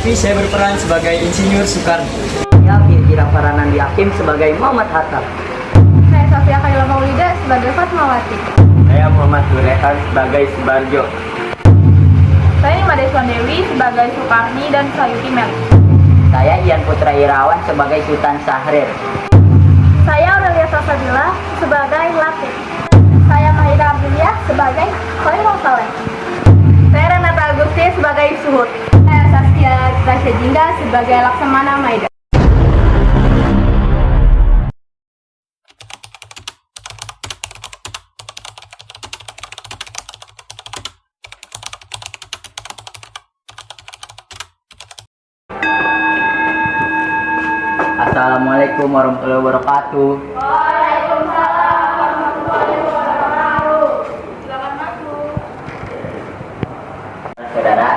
Tapi saya berperan sebagai Insinyur Soekarno. Saya Firjira Faranandi Hakim sebagai Muhammad Hatta. Saya Sofia Khairul Maulida sebagai Fatmawati. Saya Muhammad Nurehan sebagai Subarjo. Saya Imade Dewi sebagai Sukarni dan Sayuti Mel. Saya Ian Putra Irawan sebagai Sultan Syahrir. Saya Aurelia Sasabila sebagai Latif. Saya Mahida Abdullah sebagai Khairul Saleh. Saya Renata Agusti sebagai Suhud. Saya Saskia Tasya Jinda sebagai Laksamana Maida. Assalamualaikum warahmatullahi wabarakatuh. Waalaikumsalam warahmatullahi wabarakatuh. Silakan masuk. Saudara,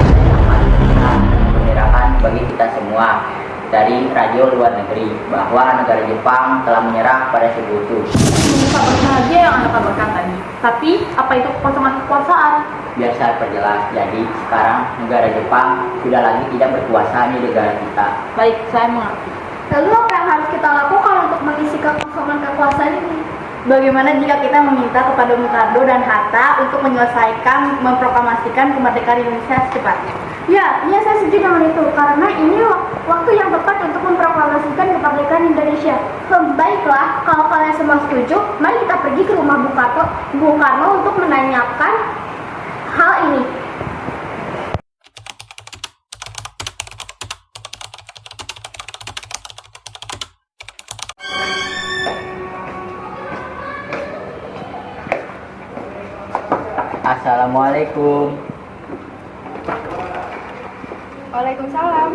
menyerahkan bagi kita semua dari radio luar negeri bahwa negara Jepang telah menyerah pada Sekutu. Kabar bahagia yang Anda kabarkan tadi. Tapi, apa itu kekosongan kekuasaan? Biar saya perjelas, jadi sekarang negara Jepang sudah lagi tidak berkuasa di negara kita. Baik, saya mengerti. Lalu apa yang harus kita lakukan untuk mengisi kekosongan kekuasaan ini? Bagaimana jika kita meminta kepada Bung Karno dan Hatta untuk menyelesaikan, memproklamasikan kemerdekaan Indonesia secepatnya? Ya, saya setuju dengan itu, karena ini waktu yang tepat untuk memproklamasikan kemerdekaan Indonesia. Baiklah, kalau kalian semua setuju, mari kita pergi ke rumah Bung Karno untuk menanyakan hal ini. Assalamualaikum. Waalaikumsalam.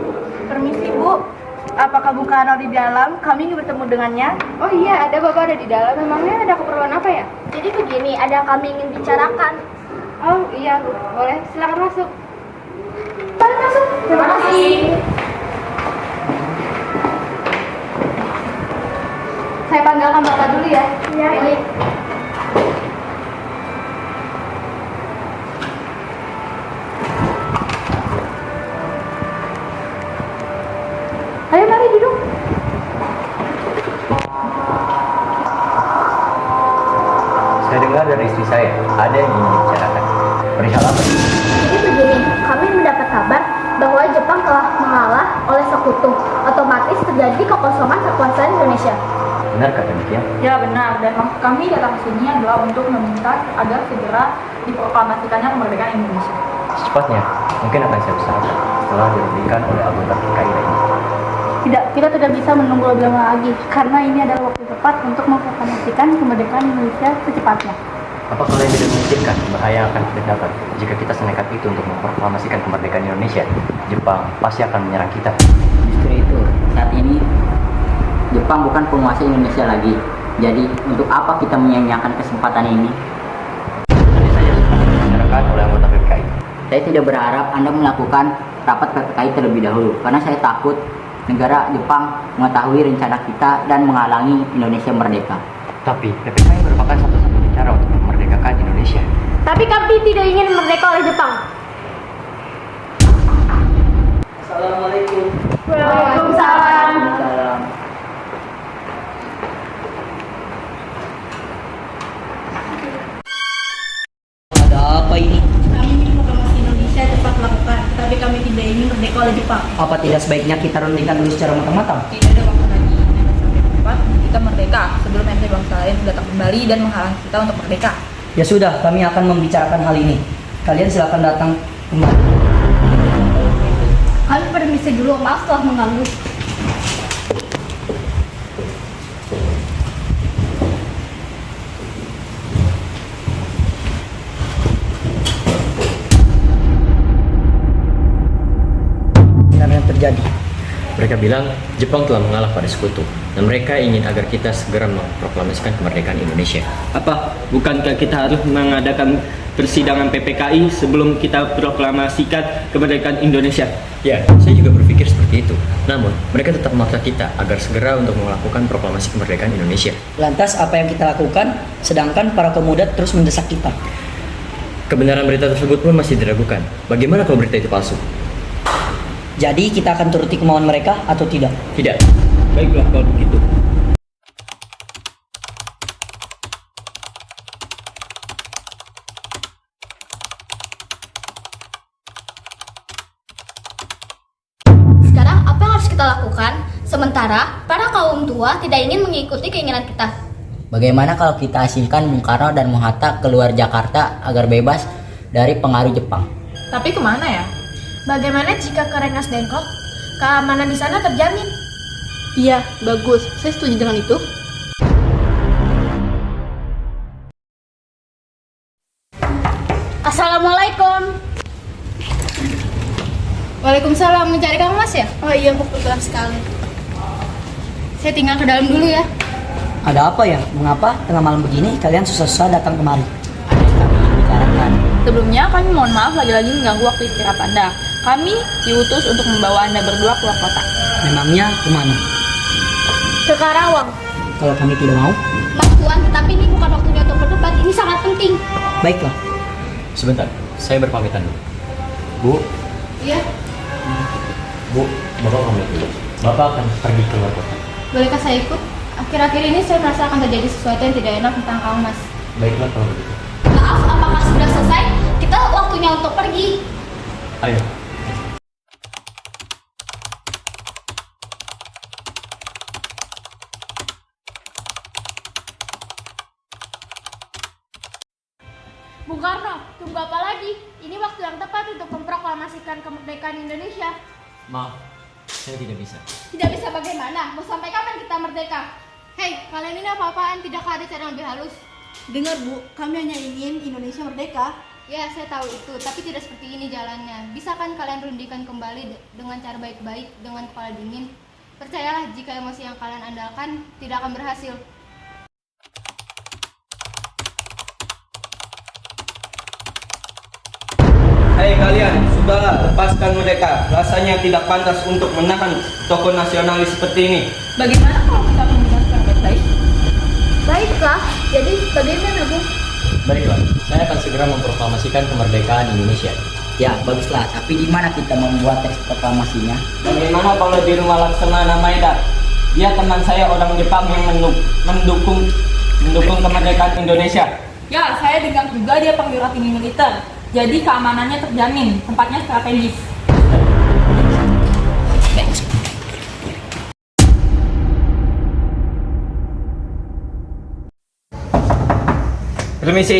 Permisi Bu, apakah Bung Karno di dalam? Kami ingin bertemu dengannya. Oh iya, ada Bapak ada di dalam. Memangnya ada keperluan apa ya? Jadi begini, ada yang kami ingin bicarakan. Oh iya Bu, boleh. Silakan masuk. Boleh masuk. Terima kasih. Saya panggilkan Bapak dulu ya. Iya. Baik. Ayo mari duduk. Saya dengar dari istri saya, ada yang ingin dibicarakan. Perihal apa? Jadi begini, kami mendapat kabar bahwa Jepang telah mengalah oleh Sekutu. Otomatis terjadi kekosongan kekuasaan Indonesia. Benarkah demikian? Ya benar, dan maksud kami datang ke sini adalah untuk meminta agar segera diproklamasikannya kemerdekaan Indonesia. Secepatnya, mungkin akan saya usahakan setelah diberikan oleh anggota PKI lainnya. Tidak, kita tidak bisa menunggu lebih lama lagi, karena ini adalah waktu tepat untuk memproklamasikan kemerdekaan Indonesia secepatnya. Apa kalian tidak memikirkan bahaya yang akan terdapat jika kita senekat itu untuk memproklamasikan kemerdekaan Indonesia? Jepang pasti akan menyerang kita. Justru itu, saat ini Jepang bukan penguasa Indonesia lagi. Jadi, untuk apa kita menyia-nyiakan kesempatan ini? Tadi saja sudah dibicarakan oleh anggota PKI. Saya tidak berharap Anda melakukan rapat PPKI terlebih dahulu, karena saya takut negara Jepang mengetahui rencana kita dan menghalangi Indonesia merdeka. Tapi PPKI merupakan satu-satunya cara untuk memerdekakan Indonesia. Tapi kami tidak ingin merdeka oleh Jepang. Assalamualaikum. Waalaikumsalam. Salam. Ada apa ini? Kami ingin proklamasi Indonesia cepat dilakukan, tapi kami tidak ingin merdeka oleh Jepang. Apa tidak sebaiknya kita renungkan dulu secara matang-matang? Tidak ada waktu lagi, ada sampai cepat kita merdeka sebelum ente bangsa lain datang kembali dan menghalangi kita untuk merdeka. Ya sudah, kami akan membicarakan hal ini. Kalian silakan datang kembali. Kami permisi dulu, maaf telah mengganggu. Sebenarnya terjadi. Mereka bilang Jepang telah mengalah pada Sekutu dan mereka ingin agar kita segera memproklamasikan kemerdekaan Indonesia. Apa? Bukankah kita harus mengadakan persidangan PPKI sebelum kita proklamasikan kemerdekaan Indonesia? Ya, saya juga berpikir seperti itu. Namun, mereka tetap memaksa kita agar segera untuk melakukan proklamasi kemerdekaan Indonesia. Lantas apa yang kita lakukan? Sedangkan para pemuda terus mendesak kita. Kebenaran berita tersebut pun masih diragukan. Bagaimana kalau berita itu palsu? Jadi kita akan turuti kemauan mereka atau tidak? Tidak. Baiklah kalau begitu. Sekarang apa yang harus kita lakukan? Sementara para kaum tua tidak ingin mengikuti keinginan kita. Bagaimana kalau kita hasilkan Bung Karno dan Bung Hatta keluar Jakarta agar bebas dari pengaruh Jepang? Tapi kemana ya? Bagaimana jika ke Rengas Dengklok? Keamanan di sana terjamin. Iya, bagus. Saya setuju dengan itu. Assalamualaikum. Waalaikumsalam. Mencari Kang Mas ya? Oh iya, kebetulan sekali. Saya tinggal ke dalam dulu ya. Ada apa ya? Mengapa tengah malam begini kalian susah-susah datang kemari? Ada yang kami ingin bicarakan. Sebelumnya kami mohon maaf lagi-lagi mengganggu waktu istirahat Anda. Kami diutus untuk membawa Anda berdua keluar kota. Memangnya kemana? Ke Karawang. Kalau kami tidak mau, Mas Tuan, tapi ini bukan waktunya untuk berdebat. Ini sangat penting. baiklah. Sebentar, saya berpamitan dulu. Bu, Iya. Bu, Bapak pamit dulu. Bapak akan pergi keluar kota. Bolehkah saya ikut? Akhir-akhir ini saya merasa akan terjadi sesuatu yang tidak enak tentang Kang Mas. Baiklah kalau begitu. Maaf, apakah sudah selesai? Kita waktunya untuk pergi. Ayo. Bung Karno, tunggu apa lagi? Ini waktu yang tepat untuk memproklamasikan kemerdekaan Indonesia. Maaf, saya tidak bisa. Tidak bisa bagaimana? Mau sampai kapan kita merdeka? Hei, kalian ini apa-apaan? Tidakkah ada cara yang lebih halus? Dengar Bu, kami hanya ingin Indonesia merdeka. Ya, saya tahu itu, tapi tidak seperti ini jalannya. Bisa kan kalian rundikan kembali dengan cara baik-baik, dengan kepala dingin? Percayalah, jika emosi yang kalian andalkan tidak akan berhasil. Hei kalian, sudahlah, lepaskan mereka. Rasanya tidak pantas untuk menahan tokoh nasionalis seperti ini. Bagaimana kalau kita menjelaskan baik-baik? Baiklah, jadi bagaimana, Bung? Baiklah, saya akan segera memproklamasikan kemerdekaan Indonesia. Ya, baguslah. Tapi di mana kita membuat teks proklamasinya? Bagaimana kalau di rumah Laksamana Maeda? Dia teman saya orang Jepang yang mendukung kemerdekaan Indonesia. Ya, saya dengar juga dia perwira tinggi militer. Jadi keamanannya terjamin, tempatnya strategis. Permisi.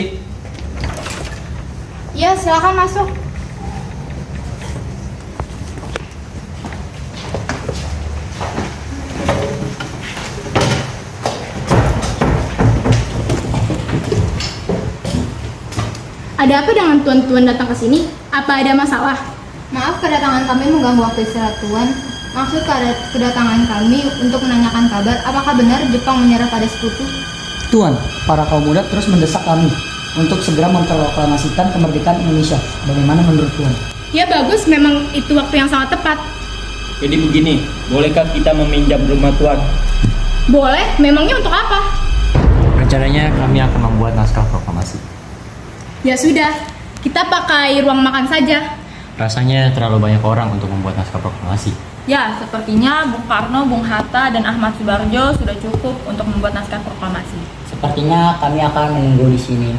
Ya, silakan masuk. Ada apa dengan tuan-tuan datang ke sini? Apa ada masalah? Maaf, kedatangan kami mengganggu waktu istirahat Tuan. Maksud kedatangan kami untuk menanyakan kabar, apakah benar Jepang menyerah pada sekutu? Tuan, para kaum muda terus mendesak kami untuk segera memproklamasikan kemerdekaan Indonesia. Bagaimana menurut Tuan? Ya bagus, memang itu waktu yang sangat tepat. Jadi begini, bolehkah kita meminjam rumah Tuan? Boleh, memangnya untuk apa? Rencananya kami akan membuat naskah proklamasi. Ya sudah, kita pakai ruang makan saja. Rasanya terlalu banyak orang untuk membuat naskah proklamasi. Ya, sepertinya Bung Karno, Bung Hatta, dan Ahmad Subarjo sudah cukup untuk membuat naskah proklamasi. Sepertinya kami akan menunggu di sini.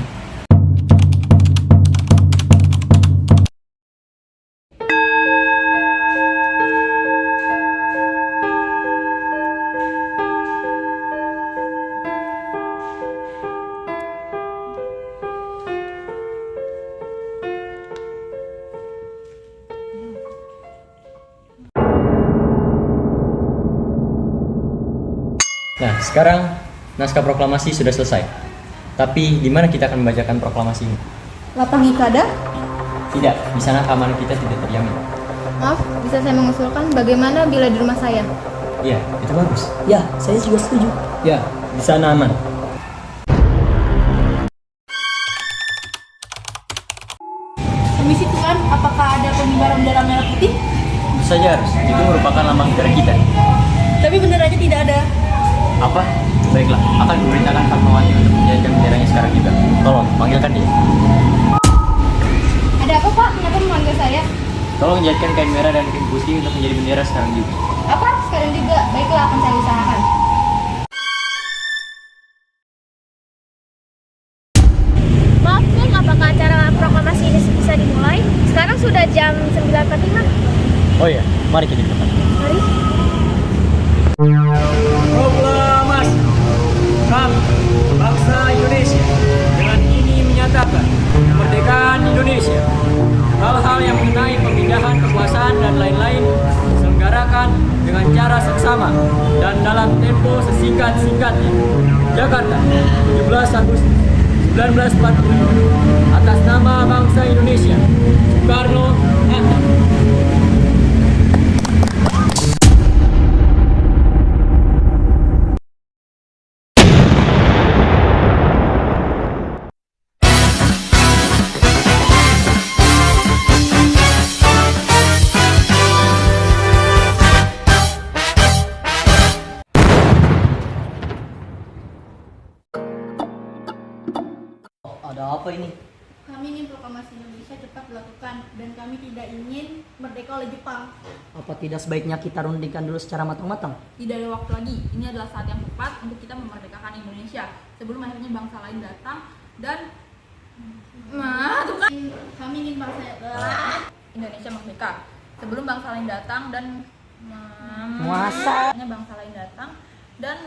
Nah, sekarang naskah proklamasi sudah selesai. Tapi di mana kita akan membacakan proklamasi ini? Lapang Ikada? Tidak, di sana keamanan kita tidak terjamin. Maaf, bisa saya mengusulkan bagaimana bila di rumah saya? Iya, itu bagus. Ya, saya juga setuju. Ya, di sana aman. Permisi Tuan, apakah ada pengibaran bendera merah putih? Tentu saja harus. Itu merupakan lambang negara kita. Tapi benderanya tidak ada. Apa? Baiklah, akan kuperintahkan Fatmawati untuk menjadikan benderanya sekarang juga. Tolong, panggilkan dia. Ada apa Pak? Kenapa memanggil saya? Tolong jadikan kain merah dan kain putih untuk menjadi bendera sekarang juga. Apa? Sekarang juga. Baiklah, akan saya usahakan. Maaf, Bung, apakah acara proklamasi ini bisa dimulai? Sekarang sudah jam 9.45. Oh iya, mari kita ke depan. Mari. Proklamasi kami, bangsa Indonesia, dengan ini menyatakan kemerdekaan Indonesia. Hal-hal yang mengenai pemindahan kekuasaan dan lain-lain diselenggarakan dengan cara seksama dan dalam tempo sesingkat-singkatnya. Jakarta, 17 Agustus 1945. Atas nama bangsa Indonesia, Soekarno-Hatta. Ada apa ini? Kami ingin proklamasi Indonesia cepat dilakukan dan kami tidak ingin merdeka oleh Jepang. Apa tidak sebaiknya kita rundingkan dulu secara matang-matang? Tidak ada waktu lagi. Ini adalah saat yang tepat untuk kita memerdekakan Indonesia sebelum akhirnya bangsa lain datang dan Kami ingin bangsa Indonesia merdeka sebelum bangsa lain datang dan Masa? bangsa lain datang dan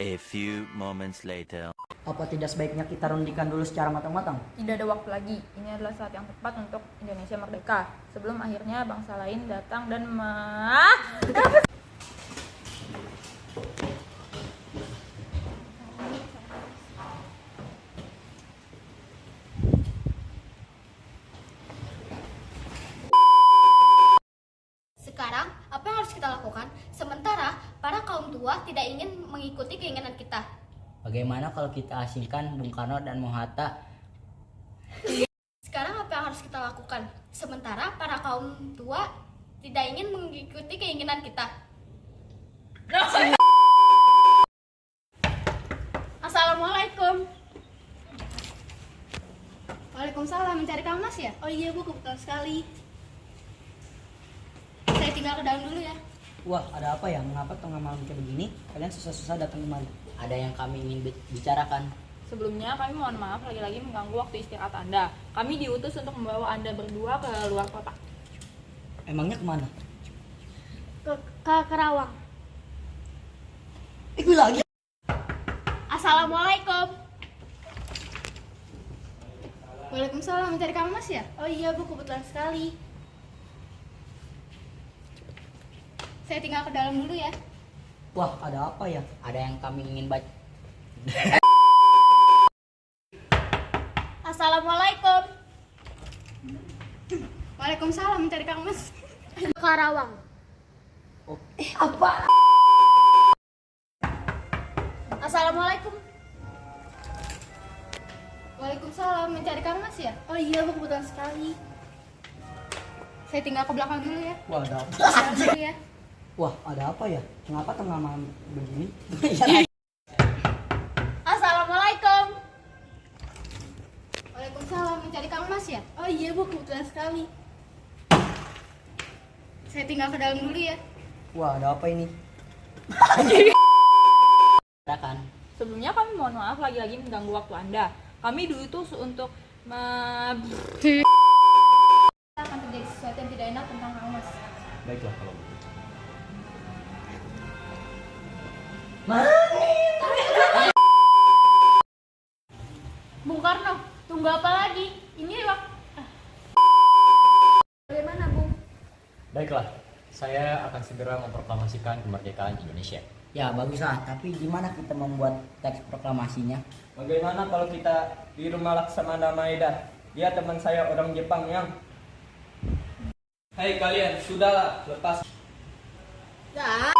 A few moments later. Apa tidak sebaiknya kita rundingkan dulu secara matang-matang? tidak ada waktu lagi. Ini adalah saat yang tepat untuk Indonesia merdeka sebelum akhirnya bangsa lain datang dan Sekarang, apa yang harus kita lakukan? Sementara para kaum tua tidak ingin mengikuti keinginan kita. Bagaimana kalau kita asingkan Bung Karno dan Bung Hatta? Sekarang apa yang harus kita lakukan? Sementara para kaum tua tidak ingin mengikuti keinginan kita. Assalamualaikum. Waalaikumsalam, mencari Kang Mas ya? Oh iya Bu, kebetulan sekali. Saya tinggal ke dalam dulu ya. Wah, ada apa ya? Mengapa tengah malam kayak begini kalian susah-susah datang kemari? Ada yang kami ingin bicarakan. Sebelumnya kami mohon maaf lagi-lagi mengganggu waktu istirahat Anda. Kami diutus untuk membawa Anda berdua ke luar kota. Emangnya kemana? Ke Karawang. Ikut lagi. Assalamualaikum. Waalaikumsalam, mencari Kang Mas ya? Oh iya Bu, kebetulan sekali. Saya tinggal ke dalam dulu ya. Wah, ada apa ya? Ada yang kami ingin baca. Assalamualaikum. Waalaikumsalam, mencari Kang Mas. Karawang. Oh, apa? Assalamualaikum. Waalaikumsalam, mencari Kang Mas ya? Oh iya Bu, kebetulan sekali. Saya tinggal ke belakang dulu ya. Wah, ada apa? Belakang dulu ya. Wah, ada apa ya? Kenapa tengah malam begini? Assalamualaikum. Waalaikumsalam, mencari Kang Mas ya? Oh iya Bu, kebetulan sekali. Saya tinggal ke dalam dulu ya. Wah, ada apa ini? Silakan. Sebelumnya kami mohon maaf lagi-lagi mengganggu waktu Anda. Kami diutus untuk Akan terjadi sesuatu yang tidak enak tentang Kang Mas. Baiklah kalau begitu. Bung Karno, tunggu apa lagi? Ini waktu. Bagaimana, Bung? Baiklah, saya akan segera memproklamasikan kemerdekaan Indonesia. Ya baguslah, tapi gimana kita membuat teks proklamasinya? Bagaimana kalau kita di rumah Laksamana Maeda? Dia teman saya orang Jepang yang. Hai kalian, sudah lepas. Ya,